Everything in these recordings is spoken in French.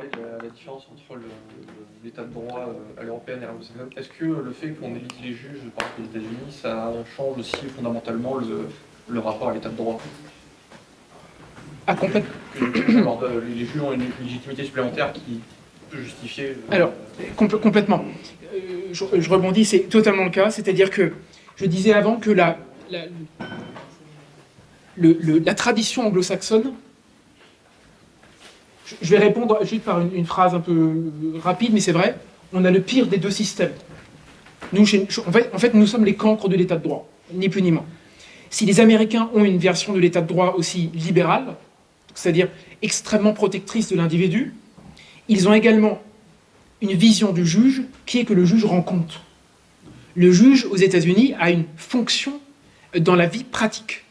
parlé de la différence entre l'état de droit à l'européenne et à l'anglo-saxonne. Est-ce que le fait qu'on élite les juges, par exemple aux États-Unis, ça change aussi fondamentalement le rapport à l'état de droit? Ah, complètement. Les juges ont une légitimité supplémentaire qui peut justifier... Alors, complètement. Je rebondis, c'est totalement le cas. C'est-à-dire que je disais avant que la tradition anglo-saxonne, je vais répondre juste par une phrase un peu rapide, mais c'est vrai, on a le pire des deux systèmes. Nous, en fait, nous sommes les cancres de l'état de droit, ni plus ni moins. Si les Américains ont une version de l'état de droit aussi libérale, c'est-à-dire extrêmement protectrice de l'individu, ils ont également une vision du juge qui est que le juge rend compte. Le juge aux États-Unis a une fonction dans la vie pratique.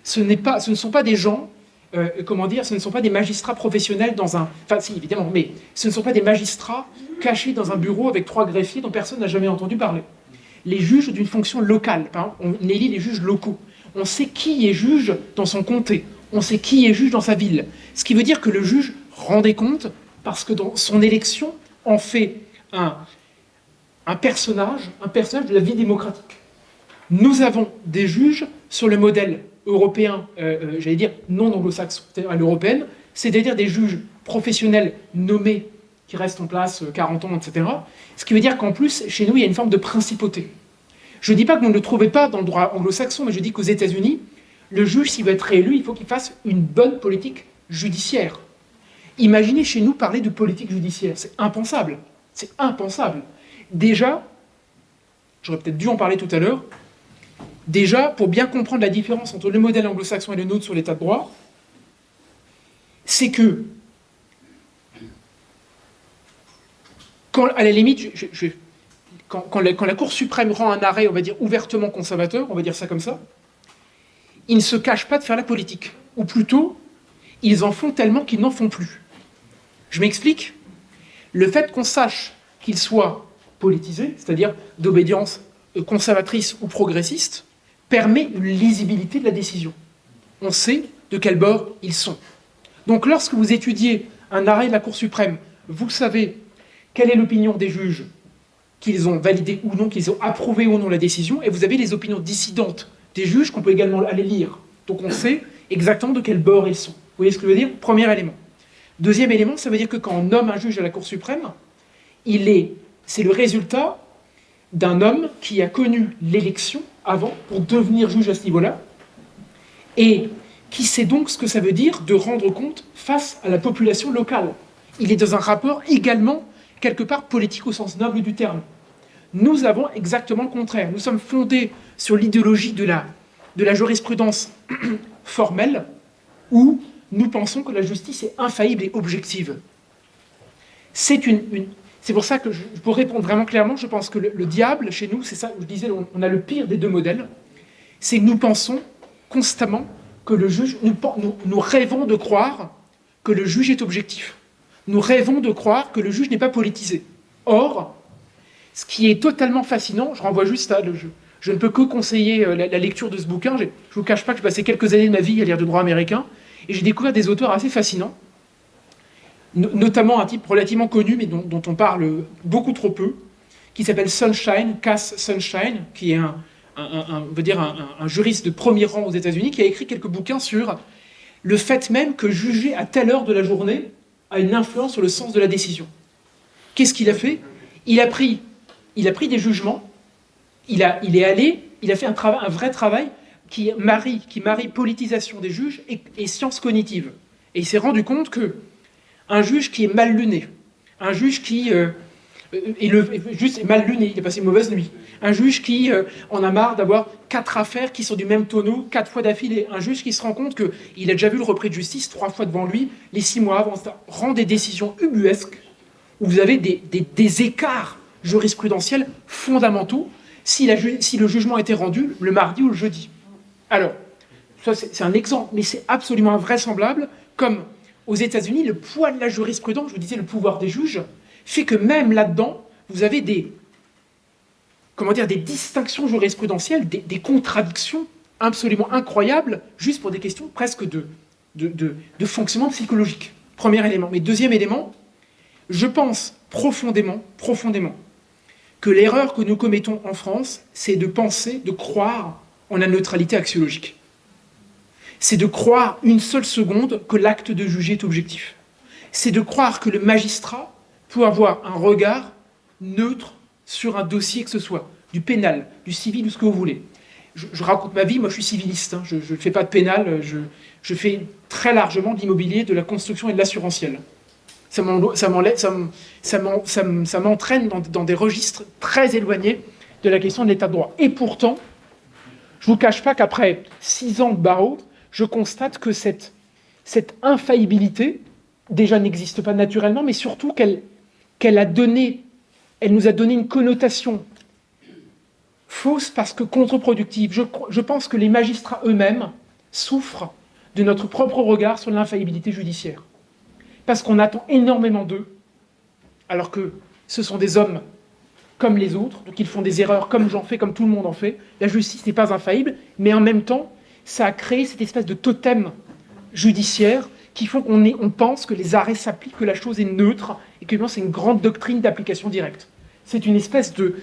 Ce ne sont pas des gens, ce ne sont pas des magistrats professionnels dans un... Enfin, si, évidemment, mais ce ne sont pas des magistrats cachés dans un bureau avec 3 greffiers dont personne n'a jamais entendu parler. Les juges d'une fonction locale, par exemple, on élit les juges locaux. On sait qui est juge dans son comté. On sait qui est juge dans sa ville. Ce qui veut dire que le juge rend des comptes parce que dans son élection, en fait un personnage de la vie démocratique. Nous avons des juges sur le modèle européen, j'allais dire non anglo-saxon, à l'européenne, c'est-à-dire des juges professionnels nommés qui restent en place 40 ans, etc. Ce qui veut dire qu'en plus, chez nous, il y a une forme de principauté. Je ne dis pas que vous ne le trouvez pas dans le droit anglo-saxon, mais je dis qu'aux États-Unis, le juge, s'il veut être réélu, il faut qu'il fasse une bonne politique judiciaire. Imaginez chez nous parler de politique judiciaire, c'est impensable. C'est impensable. Déjà, j'aurais peut-être dû en parler tout à l'heure, déjà, pour bien comprendre la différence entre le modèle anglo-saxon et le nôtre sur l'état de droit, c'est que, quand, à la limite, quand la Cour suprême rend un arrêt, on va dire, ouvertement conservateur, on va dire ça comme ça, ils ne se cachent pas de faire la politique. Ou plutôt, ils en font tellement qu'ils n'en font plus. Je m'explique. Le fait qu'on sache qu'ils soient politisés, c'est-à-dire d'obédience conservatrice ou progressiste, permet une lisibilité de la décision. On sait de quel bord ils sont. Donc lorsque vous étudiez un arrêt de la Cour suprême, vous savez quelle est l'opinion des juges, qu'ils ont validé ou non, qu'ils ont approuvé ou non la décision, et vous avez les opinions dissidentes des juges qu'on peut également aller lire. Donc on sait exactement de quel bord ils sont. Vous voyez ce que je veux dire? Premier élément. Deuxième élément, ça veut dire que quand on nomme un juge à la Cour suprême, c'est le résultat d'un homme qui a connu l'élection avant pour devenir juge à ce niveau-là, et qui sait donc ce que ça veut dire de rendre compte face à la population locale. Il est dans un rapport également, quelque part, politique au sens noble du terme. Nous avons exactement le contraire. Nous sommes fondés sur l'idéologie de la jurisprudence formelle, où nous pensons que la justice est infaillible et objective. C'est pour ça que, pour répondre vraiment clairement, je pense que le diable, chez nous, c'est ça, je disais, on a le pire des deux modèles, c'est que nous pensons constamment que le juge, nous rêvons de croire que le juge est objectif. Nous rêvons de croire que le juge n'est pas politisé. Or, ce qui est totalement fascinant, je renvoie juste à... Je ne peux que conseiller la lecture de ce bouquin. Je ne vous cache pas que j'ai passé quelques années de ma vie à lire du droit américain, et j'ai découvert des auteurs assez fascinants, notamment un type relativement connu, mais dont on parle beaucoup trop peu, qui s'appelle Sunshine, Cass Sunshine, qui est un juriste de premier rang aux États-Unis, qui a écrit quelques bouquins sur le fait même que juger à telle heure de la journée a une influence sur le sens de la décision. Qu'est-ce qu'il a fait? Il a pris des jugements, il a fait un vrai travail qui marie politisation des juges et sciences cognitives. Et il s'est rendu compte qu'un juge qui est mal luné, un juge qui juste est mal luné, il a passé une mauvaise nuit, un juge qui en a marre d'avoir 4 affaires qui sont du même tonneau 4 fois d'affilée, un juge qui se rend compte qu'il a déjà vu le repris de justice 3 fois devant lui, les 6 mois avant, ça rend des décisions ubuesques où vous avez des écarts jurisprudentiels fondamentaux si le jugement était rendu le mardi ou le jeudi. Alors, ça c'est un exemple, mais c'est absolument invraisemblable, comme aux États-Unis, le poids de la jurisprudence, je vous disais le pouvoir des juges, fait que même là-dedans, vous avez des distinctions jurisprudentielles, des contradictions absolument incroyables, juste pour des questions presque de fonctionnement psychologique. Premier élément. Mais deuxième élément, Je pense profondément, que l'erreur que nous commettons en France, c'est de penser, de croire en la neutralité axiologique. C'est de croire une seule seconde que l'acte de juger est objectif. C'est de croire que le magistrat peut avoir un regard neutre sur un dossier que ce soit, du pénal, du civil ou ce que vous voulez. Je raconte ma vie, moi je suis civiliste, hein, je ne fais pas de pénal, je fais très largement de l'immobilier, de la construction et de l'assurantiel. Ça m'entraîne dans des registres très éloignés de la question de l'état de droit. Et pourtant, je ne vous cache pas qu'après 6 ans de barreau, je constate que cette infaillibilité, déjà n'existe pas naturellement, mais surtout elle nous a donné une connotation fausse parce que contre-productive. Je pense que les magistrats eux-mêmes souffrent de notre propre regard sur l'infaillibilité judiciaire. Parce qu'on attend énormément d'eux, alors que ce sont des hommes comme les autres, donc ils font des erreurs comme j'en fais, comme tout le monde en fait. La justice n'est pas infaillible, mais en même temps, ça a créé cette espèce de totem judiciaire qui font qu'on pense que les arrêts s'appliquent, que la chose est neutre, et que c'est une grande doctrine d'application directe. C'est une espèce de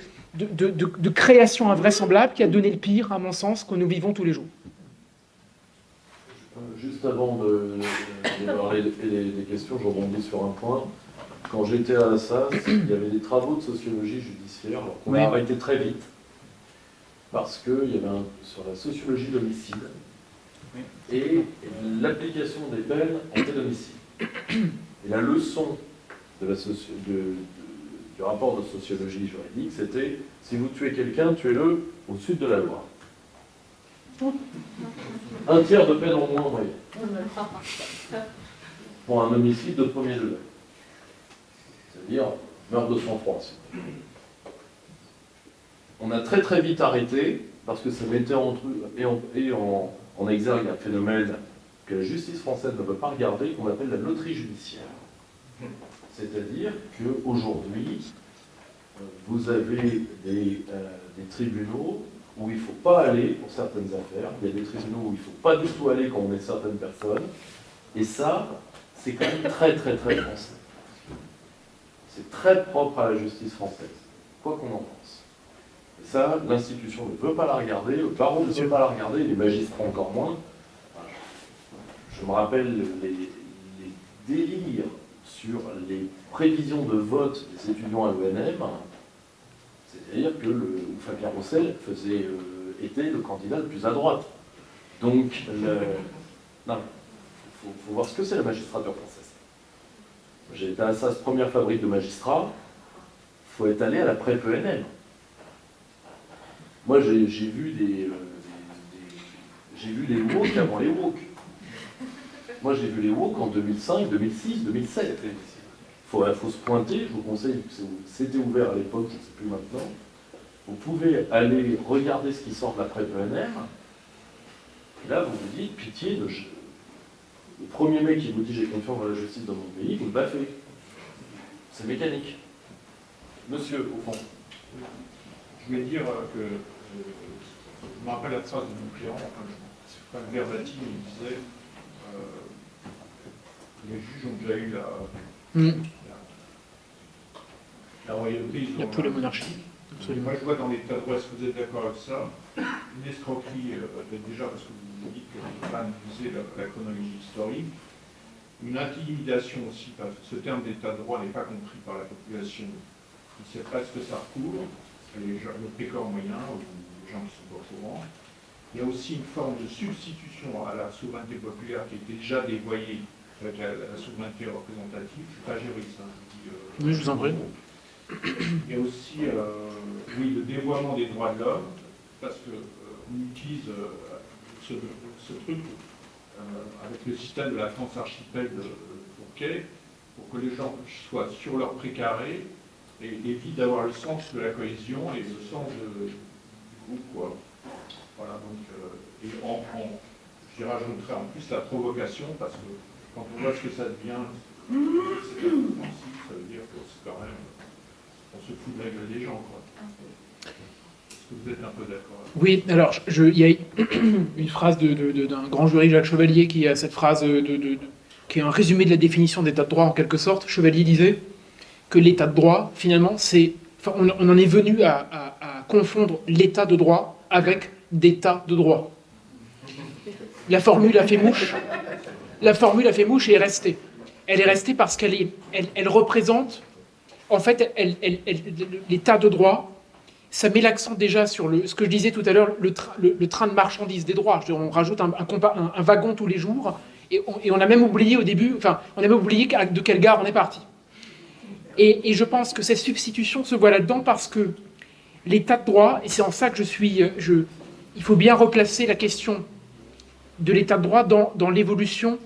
création invraisemblable qui a donné le pire, à mon sens, que nous vivons tous les jours. Juste avant de démarrer les questions, je rebondis sur un point. Quand j'étais à Assas, il y avait des travaux de sociologie judiciaire, alors qu'on a arrêté très vite, parce qu'il y avait sur la sociologie de l'homicide et l'application des peines en cas d'homicide. Et la leçon du rapport de sociologie juridique, c'était si vous tuez quelqu'un, tuez-le au-dessus de la loi. Un tiers de peine en moins en moyenne. Pour un homicide de premier degré. C'est-à-dire meurtre de sang-froid. On a très très vite arrêté parce que ça mettait en exergue un phénomène que la justice française ne veut pas regarder, qu'on appelle la loterie judiciaire. C'est-à-dire qu'aujourd'hui, vous avez des tribunaux où il ne faut pas aller pour certaines affaires, il y a des tribunaux où il ne faut pas du tout aller quand on est certaines personnes, et ça, c'est quand même très très très français. C'est très propre à la justice française, quoi qu'on en pense. Et ça, l'institution ne veut pas la regarder, le barreau ne veut pas la regarder, les magistrats encore moins. Je me rappelle les délires sur les prévisions de vote des étudiants à l'ENM, c'est-à-dire que Fabien Roussel était le candidat le plus à droite. Donc, il faut voir ce que c'est la magistrature française. J'ai été à Assas, première fabrique de magistrats, il faut être allé à la PrEP ENM. Moi, j'ai vu les woke avant les woke. Moi, j'ai vu les woke en 2005, 2006, 2007. Il faut se pointer, je vous conseille, c'était ouvert à l'époque, je ne sais plus maintenant. Vous pouvez aller regarder ce qui sort de la PrEP ENM. Et là, vous vous dites, pitié, le premier mec qui vous dit j'ai confiance dans la justice dans mon pays, vous le baffez. C'est mécanique. Monsieur, au fond. Je voulais dire que je me rappelle la phrase de mon client, Verratti, il disait les juges ont déjà eu la royauté. Il y a plus la monarchie. Absolument. Moi, je vois dans l'état de droit, est-ce que vous êtes d'accord avec ça, une escroquerie, déjà parce que vous dites que vous pas analyser la chronologie historique, une intimidation aussi, parce que ce terme d'état de droit n'est pas compris par la population. Il ne sait pas ce que ça recouvre, le précaire moyen, ou les gens qui sont pas au courant. Il y a aussi une forme de substitution à la souveraineté populaire qui était déjà dévoyée avec la souveraineté représentative. Je ne suis pas juriste, hein, oui, je vous en prie. Il y a aussi le dévoiement des droits de l'homme, parce qu'on utilise ce truc avec le système de la France archipel de Fourquet, pour que les gens soient sur leur précaré et évitent d'avoir le sens de la cohésion et le sens du groupe, quoi. Voilà, donc, j'y rajouterai en plus la provocation, parce que quand on voit ce que ça devient, c'est offensif, ça veut dire que c'est quand même, on se fout de la gueule des gens, quoi. Est-ce que vous êtes un peu d'accord? Oui, alors, il y a une phrase d'un grand juriste, Jacques Chevalier, qui a cette phrase qui est un résumé de la définition d'état de droit, en quelque sorte. Chevalier disait que l'état de droit, finalement, on en est venu à confondre l'état de droit avec d'état de droit. La formule a fait mouche. La formule a fait mouche et est restée. Elle est restée parce qu'elle représente, en fait, l'état de droit. Ça met l'accent déjà sur ce que je disais tout à l'heure, le train de marchandises des droits. On rajoute un wagon tous les jours, et on a même oublié au début, on a même oublié de quelle gare on est parti. Et je pense que cette substitution se voit là-dedans parce que l'état de droit, et c'est en ça que il faut bien replacer la question de l'état de droit dans l'évolution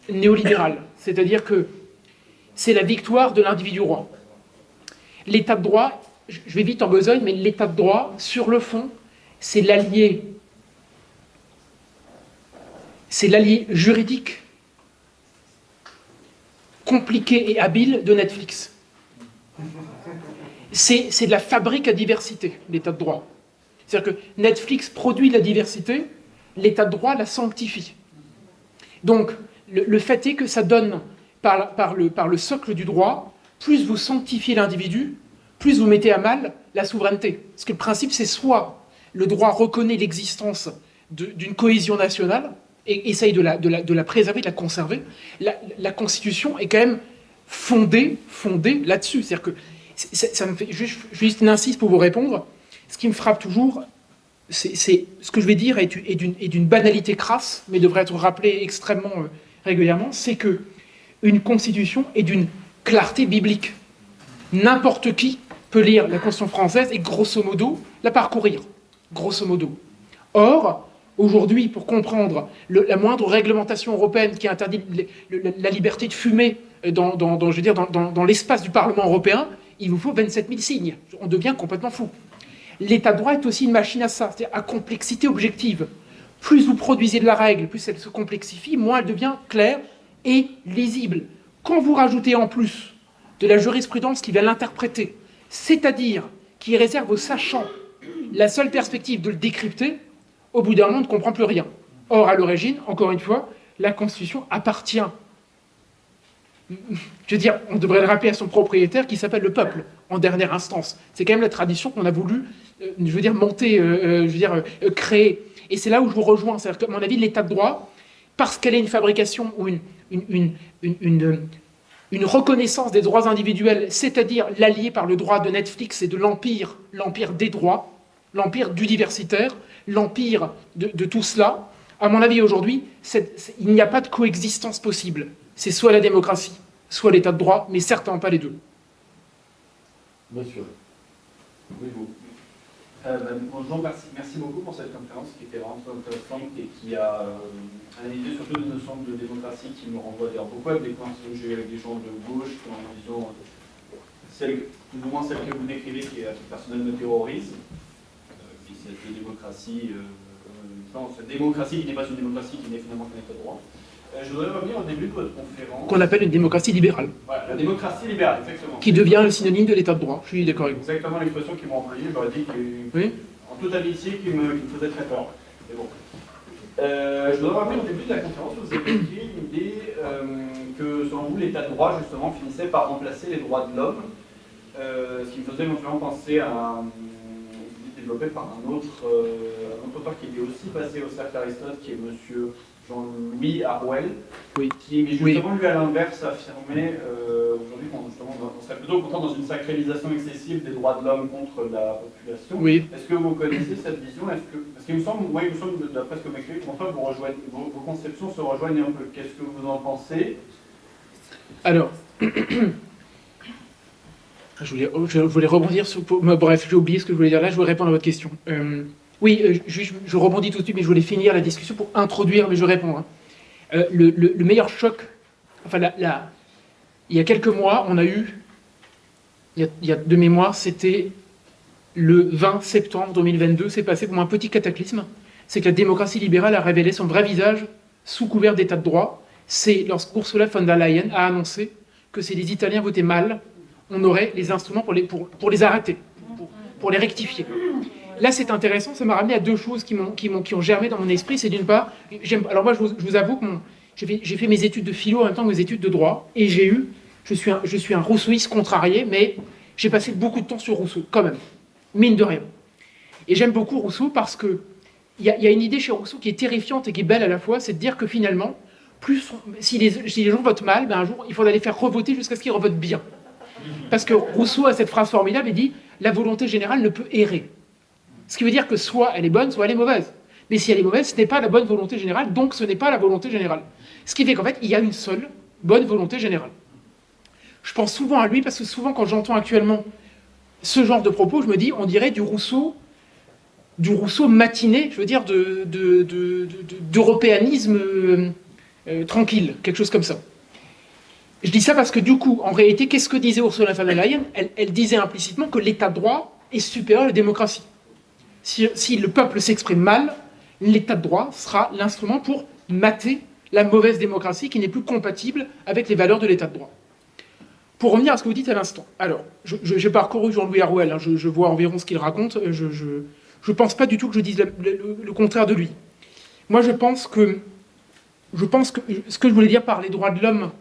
néolibérale. C'est-à-dire que c'est la victoire de l'individu roi. L'état de droit, je vais vite en besogne, mais l'état de droit, sur le fond, c'est l'allié juridique compliqué et habile de Netflix. C'est de la fabrique à diversité, l'état de droit. C'est-à-dire que Netflix produit la diversité, l'état de droit la sanctifie. Donc, le fait est que ça donne, par le socle du droit, plus vous sanctifiez l'individu, plus vous mettez à mal la souveraineté. Parce que le principe, c'est soit le droit reconnaît l'existence d'une cohésion nationale et essaye de la préserver, de la conserver. La Constitution est quand même fondée là-dessus. C'est-à-dire que ça me fait juste une insiste pour vous répondre. Ce qui me frappe toujours, c'est ce que je vais dire est d'une banalité crasse, mais devrait être rappelé extrêmement régulièrement, c'est que une Constitution est d'une clarté biblique. N'importe qui peut lire la Constitution française et grosso modo la parcourir. Grosso modo. Or, aujourd'hui, pour comprendre la moindre réglementation européenne qui interdit la liberté de fumer dans l'espace du Parlement européen, il vous faut 27 000 signes. On devient complètement fou. L'état de droit est aussi une machine à ça, c'est-à-dire à complexité objective. Plus vous produisez de la règle, plus elle se complexifie, moins elle devient claire et lisible. Quand vous rajoutez en plus de la jurisprudence qui va l'interpréter, c'est-à-dire qui réserve aux sachants la seule perspective de le décrypter, au bout d'un moment, on ne comprend plus rien. Or, à l'origine, encore une fois, la Constitution appartient, je veux dire, on devrait le rappeler à son propriétaire qui s'appelle le peuple, en dernière instance. C'est quand même la tradition qu'on a voulu, créer. Et c'est là où je vous rejoins. C'est-à-dire qu'à mon avis, l'état de droit, parce qu'elle est une fabrication ou une reconnaissance des droits individuels, c'est-à-dire l'allié par le droit de Netflix et de l'empire des droits, l'empire du diversitaire, l'empire de tout cela, à mon avis aujourd'hui, il n'y a pas de coexistence possible. C'est soit la démocratie, soit l'état de droit, mais certainement pas les deux. Monsieur. Oui, vous. Bonjour, merci beaucoup pour cette conférence qui était vraiment très intéressante et qui a analysé surtout des notions de démocratie qui me renvoient d'ailleurs beaucoup avec des conversations que j'ai eues avec des gens de gauche qui ont une vision, plus ou moins celle que vous décrivez, qui est personnel me terrorise, qui est cette démocratie, cette démocratie qui n'est pas une démocratie, qui n'est finalement qu'un état de droit. Je voudrais revenir au début de votre conférence. Qu'on appelle une démocratie libérale. Voilà, la démocratie libérale, exactement. Qui devient le synonyme de l'état de droit. Je suis d'accord avec vous. Exactement l'expression qu'ils m'ont employée, j'aurais dit oui. En toute amitié qui me faisait très peur. Mais bon. Je voudrais revenir au début de la conférence où vous avez évoqué l'idée que, selon vous, l'état de droit, justement, finissait par remplacer les droits de l'homme. Ce qui me faisait éventuellement penser à une idée développée par un autre auteur qui était aussi passé au cercle Aristote, qui est monsieur Jean-Louis Harwell, oui. Qui, mais justement, lui, à l'inverse, affirmait aujourd'hui qu'on serait plutôt content dans une sacralisation excessive des droits de l'homme contre la population. Oui. Est-ce que vous connaissez cette vision? Parce qu'il me semble, moi, d'après ce que vous m'écrivez, vos conceptions se rejoignent un peu. Qu'est-ce que vous en pensez? Alors, je voulais rebondir sur... Bref, j'ai oublié ce que je voulais dire là, je voulais répondre à votre question. Oui, je rebondis tout de suite, mais je voulais finir la discussion pour introduire, mais je réponds. Le meilleur choc, enfin, il y a quelques mois, on a eu, il y a de mémoire, c'était le 20 septembre 2022, c'est passé comme un petit cataclysme, c'est que la démocratie libérale a révélé son vrai visage sous couvert d'état de droit. C'est lorsqu'Ursula von der Leyen a annoncé que si les Italiens votaient mal, on aurait les instruments pour les arrêter, pour les rectifier. Là, c'est intéressant, ça m'a ramené à deux choses qui ont germé dans mon esprit. C'est d'une part, alors moi, je vous avoue que j'ai fait mes études de philo en même temps que mes études de droit, et j'ai eu je suis un rousseauiste contrarié, mais j'ai passé beaucoup de temps sur Rousseau, quand même, mine de rien. Et j'aime beaucoup Rousseau parce que il y a une idée chez Rousseau qui est terrifiante et qui est belle à la fois, c'est de dire que finalement, si les gens votent mal, ben un jour, il faudra les faire revoter jusqu'à ce qu'ils revotent bien. Parce que Rousseau a cette phrase formidable, il dit « La volonté générale ne peut errer ». Ce qui veut dire que soit elle est bonne, soit elle est mauvaise. Mais si elle est mauvaise, ce n'est pas la bonne volonté générale, donc ce n'est pas la volonté générale. Ce qui fait qu'en fait, il y a une seule bonne volonté générale. Je pense souvent à lui, parce que souvent, quand j'entends actuellement ce genre de propos, je me dis, on dirait du Rousseau matiné, je veux dire, d'européanisme tranquille, quelque chose comme ça. Je dis ça parce que du coup, en réalité, qu'est-ce que disait Ursula von der Leyen ? Elle disait implicitement que l'état de droit est supérieur à la démocratie. Si le peuple s'exprime mal, l'état de droit sera l'instrument pour mater la mauvaise démocratie qui n'est plus compatible avec les valeurs de l'état de droit. Pour revenir à ce que vous dites à l'instant, alors, j'ai parcouru Jean-Louis Harouel, hein, je vois environ ce qu'il raconte, je ne pense pas du tout que je dise le contraire de lui. Moi, je pense que ce que je voulais dire par les droits de l'homme,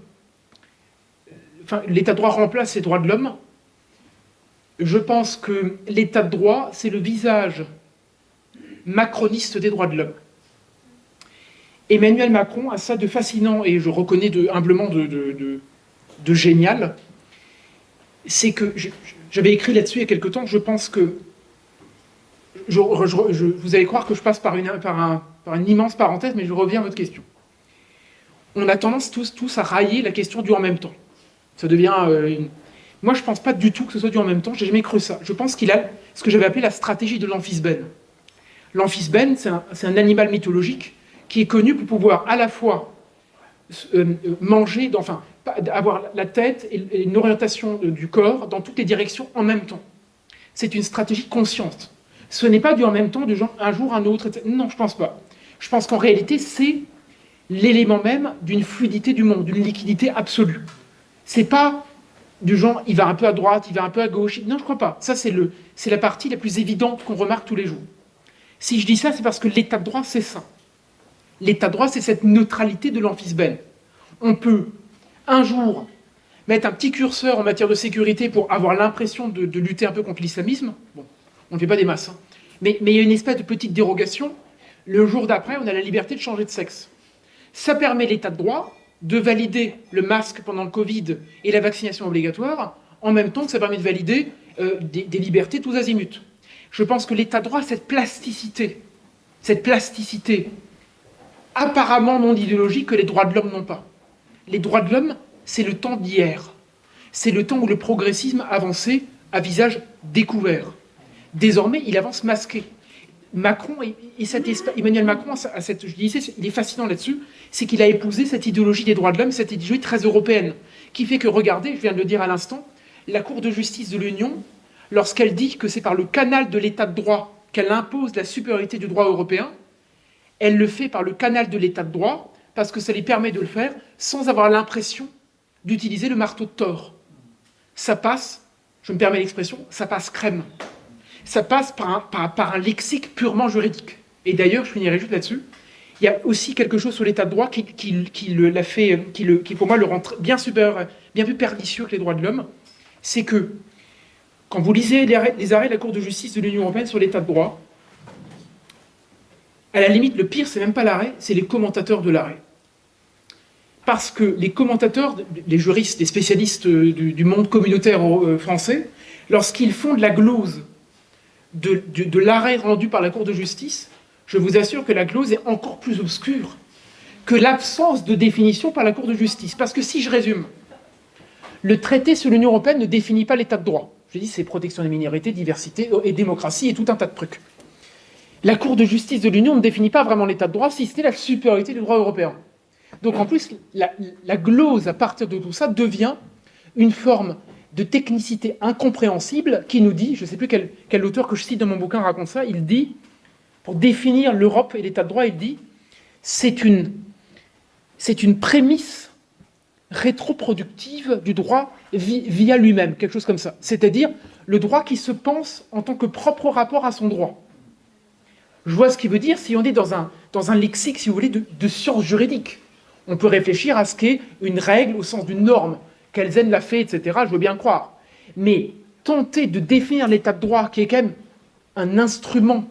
enfin, l'état de droit remplace les droits de l'homme. Je pense que l'état de droit, c'est le visage macroniste des droits de l'homme. Emmanuel Macron a ça de fascinant, et je reconnais humblement de génial. C'est que, j'avais écrit là-dessus il y a quelque temps, je pense que, vous allez croire que je passe par une immense parenthèse, mais je reviens à votre question. On a tendance tous à railler la question du en même temps. Ça devient Moi, je ne pense pas du tout que ce soit du en même temps, j'ai jamais cru ça. Je pense qu'il a ce que j'avais appelé la stratégie de l'amphibène. L'amphibène, c'est un animal mythologique qui est connu pour pouvoir à la fois manger, enfin, avoir la tête et une orientation du corps dans toutes les directions en même temps. C'est une stratégie consciente. Ce n'est pas du en même temps, du genre un jour, un autre, etc. Non, je ne pense pas. Je pense qu'en réalité, c'est l'élément même d'une fluidité du monde, d'une liquidité absolue. C'est pas du genre, il va un peu à droite, il va un peu à gauche. Non, je ne crois pas. Ça, c'est la partie la plus évidente qu'on remarque tous les jours. Si je dis ça, c'est parce que l'état de droit, c'est ça. L'état de droit, c'est cette neutralité de l'amphibène. On peut, un jour, mettre un petit curseur en matière de sécurité pour avoir l'impression de lutter un peu contre l'islamisme. Bon, on ne fait pas des masses. Hein. Mais il y a une espèce de petite dérogation. Le jour d'après, on a la liberté de changer de sexe. Ça permet l'état de droit de valider le masque pendant le Covid et la vaccination obligatoire, en même temps que ça permet de valider des libertés tous azimuts. Je pense que l'état de droit a cette plasticité apparemment non idéologique que les droits de l'homme n'ont pas. Les droits de l'homme, c'est le temps d'hier. C'est le temps où le progressisme avançait à visage découvert. Désormais, il avance masqué. Emmanuel Macron, il est fascinant là-dessus, c'est qu'il a épousé cette idéologie des droits de l'homme, cette idéologie très européenne, qui fait que, regardez, je viens de le dire à l'instant, la Cour de justice de l'Union, lorsqu'elle dit que c'est par le canal de l'état de droit qu'elle impose la supériorité du droit européen, elle le fait par le canal de l'état de droit, parce que ça lui permet de le faire sans avoir l'impression d'utiliser le marteau de Thor. Ça passe, je me permets l'expression, ça passe crème. Ça passe par un lexique purement juridique. Et d'ailleurs, je finirai juste là-dessus, il y a aussi quelque chose sur l'état de droit qui pour moi le rend bien supérieur, bien plus pernicieux que les droits de l'homme, c'est que quand vous lisez les arrêts de la Cour de justice de l'Union européenne sur l'état de droit, à la limite, le pire, c'est même pas l'arrêt, c'est les commentateurs de l'arrêt. Parce que les commentateurs, les juristes, les spécialistes du monde communautaire français, lorsqu'ils font de la glose de l'arrêt rendu par la Cour de justice, je vous assure que la glose est encore plus obscure que l'absence de définition par la Cour de justice. Parce que si je résume, le traité sur l'Union européenne ne définit pas l'état de droit. Je dis, c'est protection des minorités, diversité et démocratie et tout un tas de trucs. La Cour de justice de l'Union ne définit pas vraiment l'état de droit, si c'était la supériorité du droit européen. Donc en plus, la glose à partir de tout ça devient une forme de technicité incompréhensible qui nous dit, je ne sais plus quel auteur que je cite dans mon bouquin raconte ça, il dit, pour définir l'Europe et l'état de droit, il dit, c'est une prémisse rétroproductive du droit via lui-même, quelque chose comme ça. C'est-à-dire le droit qui se pense en tant que propre rapport à son droit. Je vois ce qu'il veut dire si on est dans un lexique, si vous voulez, de science juridique. On peut réfléchir à ce qu'est une règle au sens d'une norme. Kelsen l'a fait, etc., je veux bien croire. Mais tenter de définir l'état de droit, qui est quand même un instrument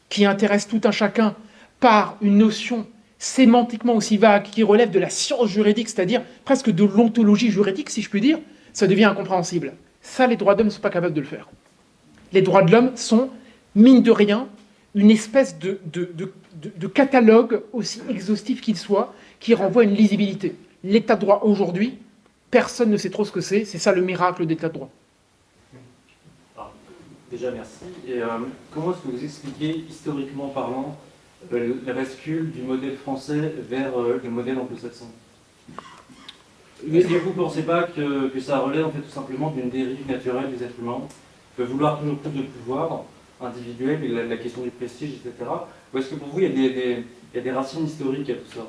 qui intéresse tout un chacun, par une notion sémantiquement aussi vague, qui relève de la science juridique, c'est-à-dire presque de l'ontologie juridique, si je puis dire, ça devient incompréhensible. Ça, les droits de l'homme ne sont pas capables de le faire. Les droits de l'homme sont, mine de rien, une espèce de catalogue, aussi exhaustif qu'il soit, qui renvoie à une lisibilité. L'état de droit aujourd'hui, personne ne sait trop ce que c'est ça le miracle d'état de droit. Alors, déjà, merci. Et comment est-ce que vous expliquez, historiquement parlant, la bascule du modèle français vers le modèle anglo-saxon? Est-ce que vous ne pensez pas que ça relève en fait tout simplement d'une dérive naturelle des êtres humains, de vouloir toujours plus de pouvoir individuel, et la question du prestige, etc. Ou est-ce que pour vous, il y a des racines historiques à tout ça?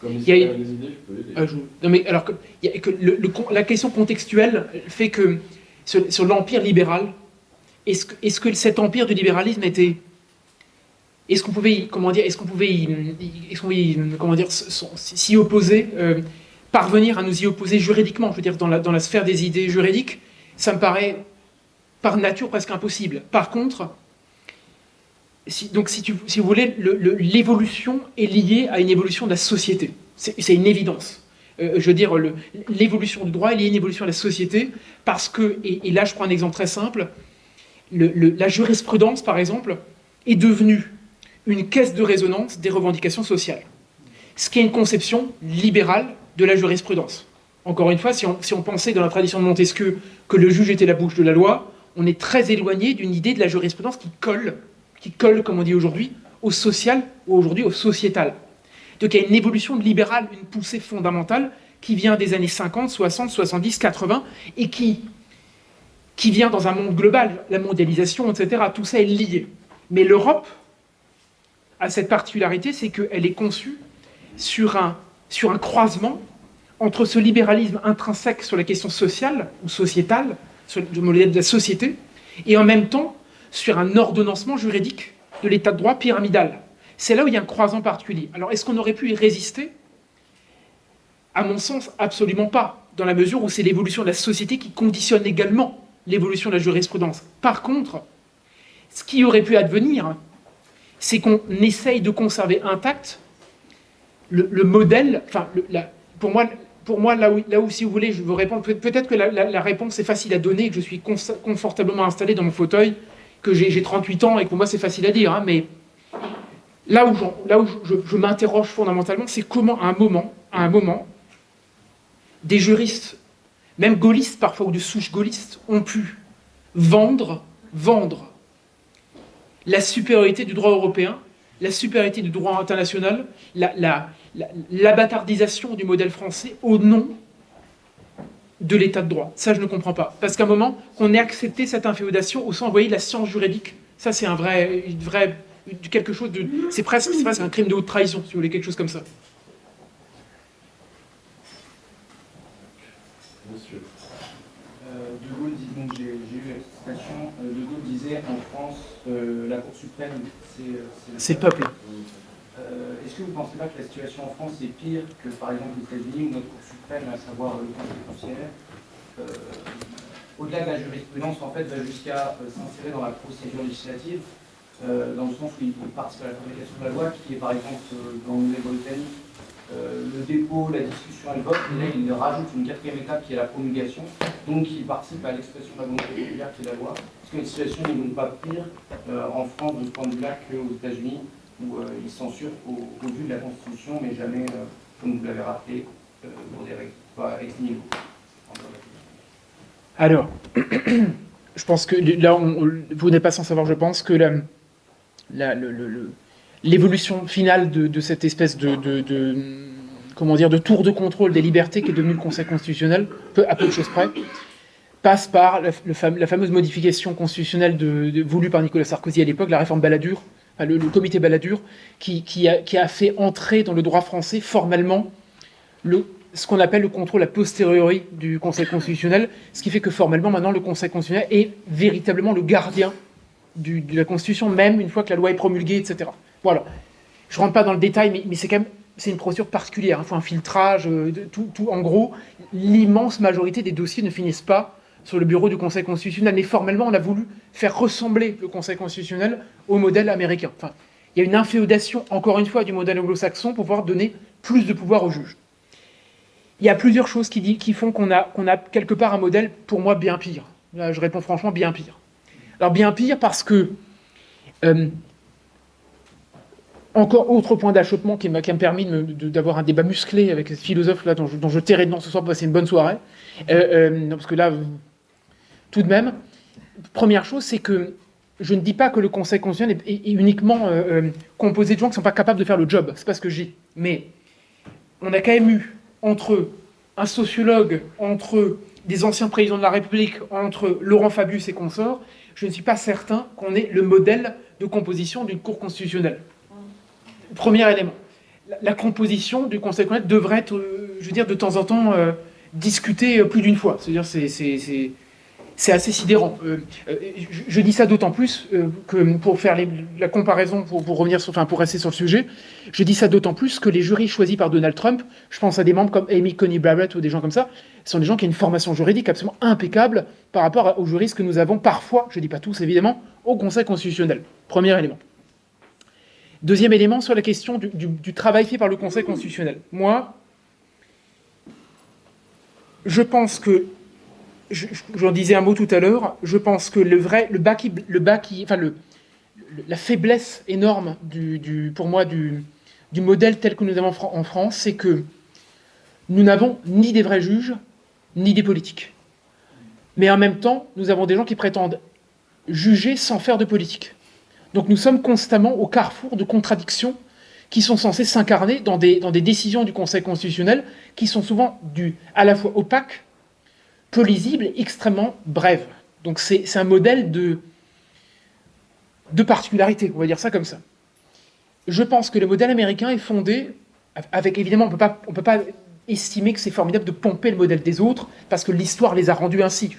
Comme Il y a il y a des idées, je peux aider. non mais alors la question contextuelle fait que sur l'empire libéral, est-ce que cet empire du libéralisme était, est-ce qu'on pouvait s'y opposer, parvenir à nous y opposer juridiquement, je veux dire dans la sphère des idées juridiques, ça me paraît par nature presque impossible. Par contre, si vous voulez, l'évolution est liée à une évolution de la société. C'est une évidence. Je veux dire, l'évolution du droit est liée à une évolution de la société parce que, et là je prends un exemple très simple, la jurisprudence, par exemple, est devenue une caisse de résonance des revendications sociales. Ce qui est une conception libérale de la jurisprudence. Encore une fois, si on pensait dans la tradition de Montesquieu que le juge était la bouche de la loi, on est très éloigné d'une idée de la jurisprudence qui colle, comme on dit aujourd'hui, au social ou aujourd'hui au sociétal. Donc il y a une évolution libérale, une poussée fondamentale qui vient des années 50, 60, 70, 80 et qui vient dans un monde global, la mondialisation, etc. Tout ça est lié. Mais l'Europe a cette particularité, c'est qu'elle est conçue sur un croisement entre ce libéralisme intrinsèque sur la question sociale ou sociétale, sur le modèle de la société, et en même temps sur un ordonnancement juridique de l'état de droit pyramidal. C'est là où il y a un croisement particulier. Alors, est-ce qu'on aurait pu y résister? À mon sens, absolument pas, dans la mesure où c'est l'évolution de la société qui conditionne également l'évolution de la jurisprudence. Par contre, ce qui aurait pu advenir, c'est qu'on essaye de conserver intact le modèle, enfin, pour moi là où, si vous voulez, je veux répondre, peut-être que la réponse est facile à donner, que je suis confortablement installé dans mon fauteuil, que j'ai 38 ans et que pour moi c'est facile à dire, hein, mais là où je m'interroge fondamentalement, c'est comment à un moment, des juristes, même gaullistes parfois, ou de souche gaulliste, ont pu vendre la supériorité du droit européen, la supériorité du droit international, l'abâtardisation du modèle français au nom de l'état de droit. Ça, je ne comprends pas. Parce qu'à un moment, qu'on ait accepté cette inféodation au sens, vous voyez, de la science juridique, ça c'est quelque chose de... C'est presque un crime de haute trahison, si vous voulez, quelque chose comme ça. Monsieur. De Gaulle dit, donc j'ai eu la citation, De Gaulle disait en France, la Cour suprême, c'est le peuple. Est-ce que vous ne pensez pas que la situation en France est pire que par exemple les États-Unis ou notre Cour suprême, à savoir le Conseil constitutionnel, au-delà de la jurisprudence, en fait, va jusqu'à s'insérer dans la procédure législative, dans le sens où il participe à la fabrication de la loi, qui est par exemple dans le Nouvelle-Britannique, le dépôt, la discussion et le vote, et là il rajoute une quatrième étape qui est la promulgation, donc il participe à l'expression de la volonté populaire qui est la loi. Est-ce que la situation n'est donc pas pire en France de ce point de vue-là qu'aux États-Unis, où ils censurent au vu de la Constitution, mais jamais, comme vous l'avez rappelé, pour des règles, pas ex nihilo. Alors, je pense que là, vous n'êtes pas sans savoir, je pense, que l'évolution finale de cette espèce de tour de contrôle des libertés qui est devenu le Conseil constitutionnel, à peu de choses près, passe par la fameuse modification constitutionnelle voulue par Nicolas Sarkozy à l'époque, la réforme Balladur, le comité Balladur, qui a fait entrer dans le droit français formellement ce qu'on appelle le contrôle a posteriori du Conseil constitutionnel, ce qui fait que formellement, maintenant, le Conseil constitutionnel est véritablement le gardien de la Constitution, même une fois que la loi est promulguée, etc. Voilà. Je ne rentre pas dans le détail, mais c'est quand même une procédure particulière. Il faut un filtrage, en gros, l'immense majorité des dossiers ne finissent pas sur le bureau du Conseil constitutionnel. Mais formellement, on a voulu faire ressembler le Conseil constitutionnel au modèle américain. Enfin, il y a une inféodation, encore une fois, du modèle anglo-saxon pour pouvoir donner plus de pouvoir aux juges. Il y a plusieurs choses qui font qu'on a quelque part un modèle, pour moi, bien pire. Là, je réponds franchement, bien pire. Alors, bien pire parce que... encore autre point d'achoppement qui m'a permis d'avoir un débat musclé avec ce philosophe là dont je tairai le nom ce soir pour passer une bonne soirée. Non, parce que là, tout de même, première chose, c'est que je ne dis pas que le Conseil constitutionnel est uniquement composé de gens qui ne sont pas capables de faire le job. C'est pas ce que je dis. Mais on a quand même eu entre un sociologue, entre des anciens présidents de la République, entre Laurent Fabius et consorts, je ne suis pas certain qu'on ait le modèle de composition d'une Cour constitutionnelle. Premier élément. La composition du Conseil constitutionnel devrait être, je veux dire, de temps en temps discutée plus d'une fois. C'est-à-dire, c'est assez sidérant. Je dis ça d'autant plus que, pour faire la comparaison, pour revenir sur, enfin, pour rester sur le sujet, je dis ça d'autant plus que les jurys choisis par Donald Trump, je pense à des membres comme Amy Coney Barrett ou des gens comme ça, sont des gens qui ont une formation juridique absolument impeccable par rapport aux juristes que nous avons parfois, je ne dis pas tous évidemment, au Conseil constitutionnel. Premier élément. Deuxième élément, sur la question du travail fait par le Conseil constitutionnel. Moi, je pense que, j'en disais un mot tout à l'heure, je pense que la faiblesse énorme, pour moi, du modèle tel que nous avons en France, c'est que nous n'avons ni des vrais juges, ni des politiques. Mais en même temps, nous avons des gens qui prétendent juger sans faire de politique. Donc nous sommes constamment au carrefour de contradictions qui sont censées s'incarner dans des décisions du Conseil constitutionnel qui sont souvent à la fois opaques, peu lisibles et extrêmement brèves. Donc c'est un modèle de particularité, on va dire ça comme ça. Je pense que le modèle américain est fondé, avec évidemment, on peut pas estimer que c'est formidable de pomper le modèle des autres, parce que l'histoire les a rendus ainsi.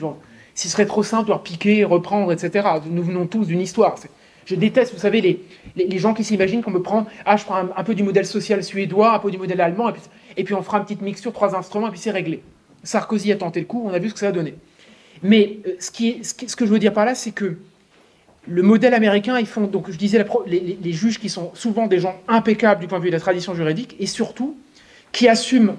Ce serait trop simple de leur piquer, reprendre, etc. Nous venons tous d'une histoire. Je déteste, vous savez, les gens qui s'imaginent qu'on me prend, je prends un peu du modèle social suédois, un peu du modèle allemand, et puis on fera une petite mixture, 3 instruments, et puis c'est réglé. Sarkozy a tenté le coup, on a vu ce que ça a donné. Mais ce que je veux dire par là, c'est que le modèle américain, ils font, donc je disais, les juges qui sont souvent des gens impeccables du point de vue de la tradition juridique, et surtout, qui assument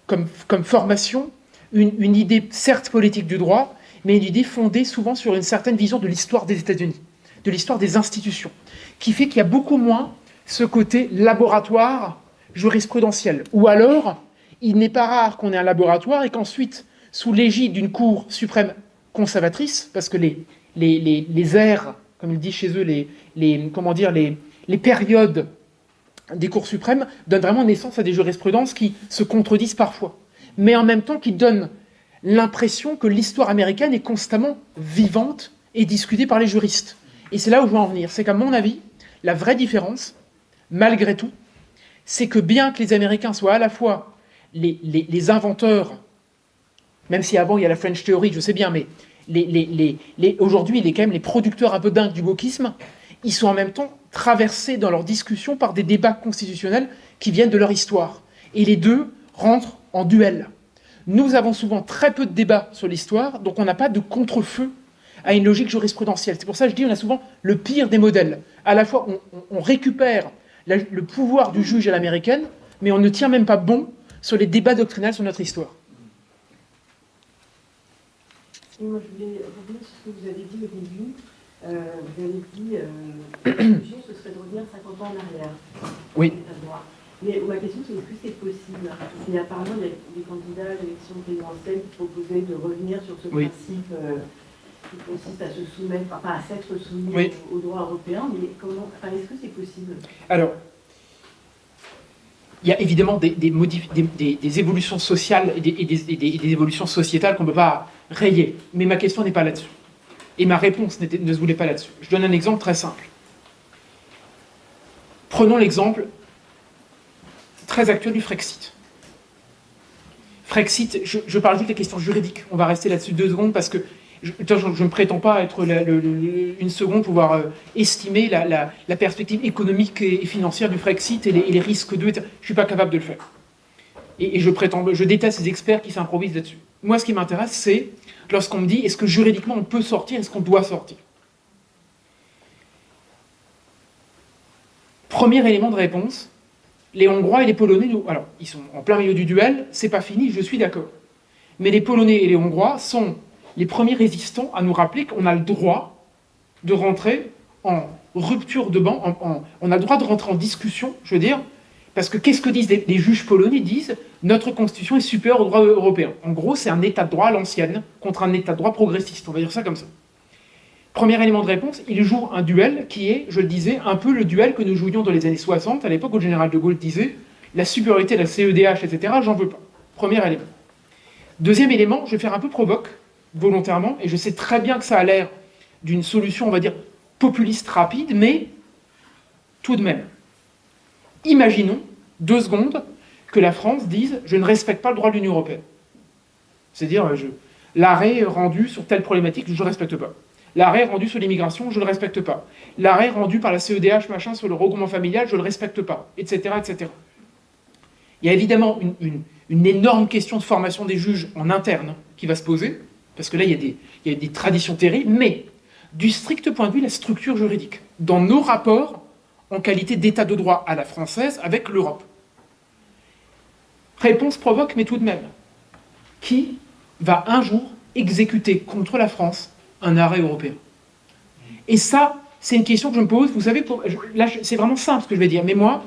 comme formation une idée, certes politique du droit, mais une idée fondée souvent sur une certaine vision de l'histoire des États-Unis, de l'histoire des institutions, qui fait qu'il y a beaucoup moins ce côté laboratoire jurisprudentiel. Ou alors, il n'est pas rare qu'on ait un laboratoire et qu'ensuite, sous l'égide d'une Cour suprême conservatrice, parce que les ères, comme ils disent chez eux, les périodes des cours suprêmes donnent vraiment naissance à des jurisprudences qui se contredisent parfois, mais en même temps qui donnent l'impression que l'histoire américaine est constamment vivante et discutée par les juristes. Et c'est là où je veux en venir. C'est qu'à mon avis, la vraie différence, malgré tout, c'est que bien que les Américains soient à la fois les inventeurs, même si avant il y a la French Theory, je sais bien, mais aujourd'hui, il est quand même les producteurs un peu dingues du wokisme, ils sont en même temps traversés dans leurs discussions par des débats constitutionnels qui viennent de leur histoire. Et les deux rentrent en duel. Nous avons souvent très peu de débats sur l'histoire, donc on n'a pas de contre-feu à une logique jurisprudentielle. C'est pour ça que je dis qu'on a souvent le pire des modèles. À la fois, on récupère le pouvoir du juge à l'américaine, mais on ne tient même pas bon sur les débats doctrinaux sur notre histoire. Et moi, je voulais revenir sur ce que vous avez dit au début. Vous avez dit la solution, ce serait de revenir 50 ans en arrière. Oui. Mais ma question, c'est est-ce que c'est possible? Il y a par exemple des candidats à l'élection présidentielle qui proposaient de revenir sur ce principe qui consiste à se soumettre, enfin à s'être soumis au droit européen, mais comment, est-ce que c'est possible? Alors, il y a évidemment des évolutions sociales et des évolutions sociétales qu'on ne peut pas rayer. Mais ma question n'est pas là-dessus. Et ma réponse ne se voulait pas là-dessus. Je donne un exemple très simple. Prenons l'exemple très actuel du Frexit. Frexit, je parle juste des questions juridiques. On va rester là-dessus 2 secondes parce que Je ne prétends pas être une seconde pouvoir estimer la perspective économique et financière du Frexit et les risques d'eux. Je ne suis pas capable de le faire. Et je déteste ces experts qui s'improvisent là-dessus. Moi, ce qui m'intéresse, c'est lorsqu'on me dit est-ce que juridiquement on peut sortir, est-ce qu'on doit sortir? Premier élément de réponse, les Hongrois et les Polonais, alors ils sont en plein milieu du duel, c'est pas fini, je suis d'accord. Mais les Polonais et les Hongrois sont les premiers résistants à nous rappeler qu'on a le droit de rentrer en rupture de banc, on a le droit de rentrer en discussion, je veux dire, parce que qu'est-ce que disent les juges polonais? Ils disent notre constitution est supérieure au droit européen. En gros, c'est un état de droit à l'ancienne contre un état de droit progressiste, on va dire ça comme ça. Premier élément de réponse, il joue un duel qui est, je le disais, un peu le duel que nous jouions dans les années 60, à l'époque où le général de Gaulle disait la supériorité de la CEDH, etc., j'en veux pas. Premier élément. Deuxième élément, je vais faire un peu provoque, volontairement, et je sais très bien que ça a l'air d'une solution, on va dire, populiste rapide, mais tout de même. Imaginons, 2 secondes, que la France dise « je ne respecte pas le droit de l'Union européenne ». C'est-à-dire, l'arrêt rendu sur telle problématique, je ne le respecte pas. L'arrêt rendu sur l'immigration, je ne le respecte pas. L'arrêt rendu par la CEDH, machin, sur le regroupement familial, je ne le respecte pas, etc., etc. Il y a évidemment une énorme question de formation des juges en interne qui va se poser, parce que là, il y a des traditions terribles, mais du strict point de vue, la structure juridique, dans nos rapports en qualité d'état de droit à la française avec l'Europe. Réponse provoque, mais tout de même. Qui va un jour exécuter contre la France un arrêt européen? Et ça, c'est une question que je me pose. Vous savez, là, c'est vraiment simple ce que je vais dire, mais moi,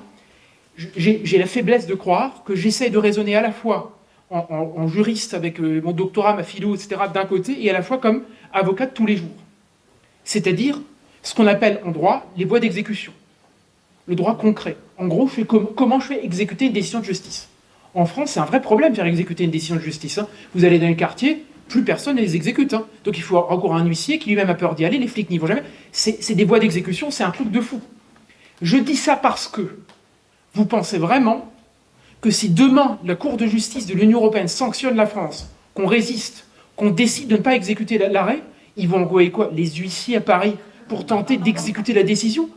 j'ai la faiblesse de croire que j'essaie de raisonner à la fois en juriste avec mon doctorat, ma philo, etc., d'un côté, et à la fois comme avocat de tous les jours. C'est-à-dire ce qu'on appelle en droit les voies d'exécution. Le droit concret. En gros, comment je fais exécuter une décision de justice? En France, c'est un vrai problème de faire exécuter une décision de justice. Hein. Vous allez dans un quartier, plus personne ne les exécute. Hein. Donc il faut recourir à un huissier qui lui-même a peur d'y aller, les flics n'y vont jamais. C'est des voies d'exécution, c'est un truc de fou. Je dis ça parce que vous pensez vraiment que si demain la Cour de justice de l'Union européenne sanctionne la France, qu'on résiste, qu'on décide de ne pas exécuter l'arrêt, ils vont envoyer quoi? Les huissiers à Paris pour tenter d'exécuter la décision?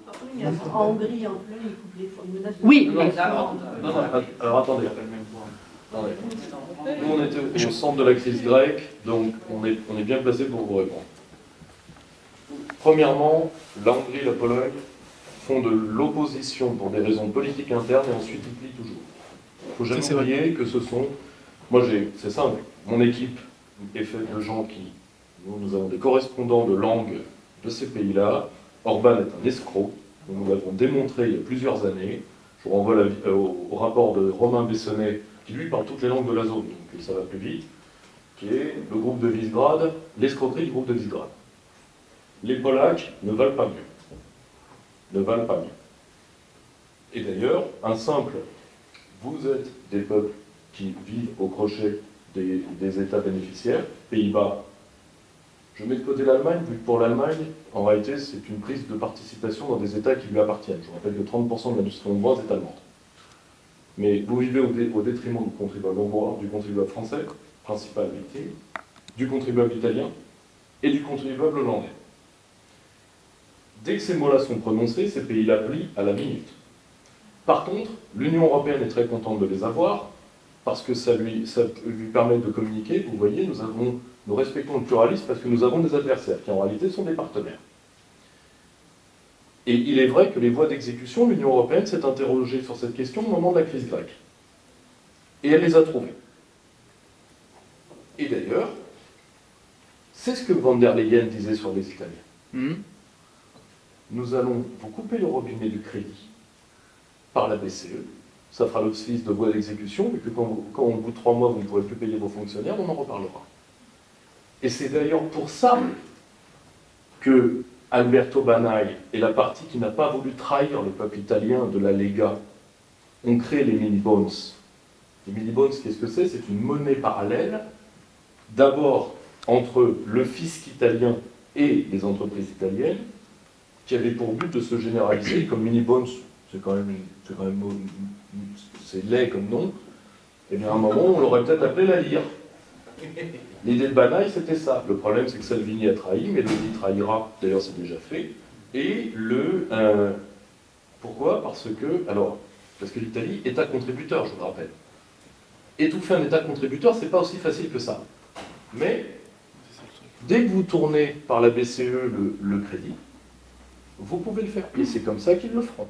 En Hongrie, en plein, ils coupent les menaces de... Oui. Alors attendez. Nous, on était au centre de la crise grecque, donc on est bien placé pour vous répondre. Premièrement, la Hongrie et la Pologne font de l'opposition pour des raisons politiques internes et ensuite ils plient toujours. Il ne faut jamais oublier que ce sont... Moi, c'est simple. Mon équipe est faite de gens qui... Nous avons des correspondants de langue de ces pays-là. Orban est un escroc. Nous l'avons démontré il y a plusieurs années. Je vous renvoie au rapport de Romain Bessonnet, qui lui parle toutes les langues de la zone, donc ça va plus vite, qui est le groupe de Visegrad, l'escroquerie du groupe de Visegrad. Les Polacs ne valent pas mieux. Ne valent pas mieux. Et d'ailleurs, un simple, vous êtes des peuples qui vivent au crochet des États bénéficiaires, Pays-Bas. Je mets de côté l'Allemagne, vu que pour l'Allemagne, en réalité, c'est une prise de participation dans des États qui lui appartiennent. Je vous rappelle que 30% de l'industrie hongroise est allemande. Mais vous vivez au détriment du contribuable hongrois, du contribuable français, principal victime, du contribuable italien et du contribuable hollandais. Dès que ces mots-là sont prononcés, ces pays-là plient à la minute. Par contre, l'Union européenne est très contente de les avoir, parce que ça lui permet de communiquer. Vous voyez, nous respectons le pluralisme parce que nous avons des adversaires, qui en réalité sont des partenaires. Et il est vrai que les voies d'exécution, l'Union européenne s'est interrogée sur cette question au moment de la crise grecque. Et elle les a trouvées. Et d'ailleurs, c'est ce que von der Leyen disait sur les Italiens. Nous allons vous couper le robinet du crédit par la BCE. Ça fera l'office de voie d'exécution, et que quand au bout de 3 mois, vous ne pourrez plus payer vos fonctionnaires, on en reparlera. Et c'est d'ailleurs pour ça que Alberto Banai et la partie qui n'a pas voulu trahir le peuple italien de la Lega ont créé les mini-bonds. Les mini-bonds, qu'est-ce que c'est? C'est une monnaie parallèle, d'abord entre le fisc italien et les entreprises italiennes, qui avait pour but de se généraliser, comme mini-bonds, c'est laid comme nom, et bien à un moment, on l'aurait peut-être appelé la lire. L'idée de Banaï, c'était ça. Le problème, c'est que Salvini a trahi, Meloni trahira, d'ailleurs c'est déjà fait. Et pourquoi? Parce que l'Italie est État contributeur, je vous le rappelle. Étouffer un État contributeur, c'est pas aussi facile que ça. Mais, dès que vous tournez par la BCE le crédit, vous pouvez le faire. Et c'est comme ça qu'ils le feront.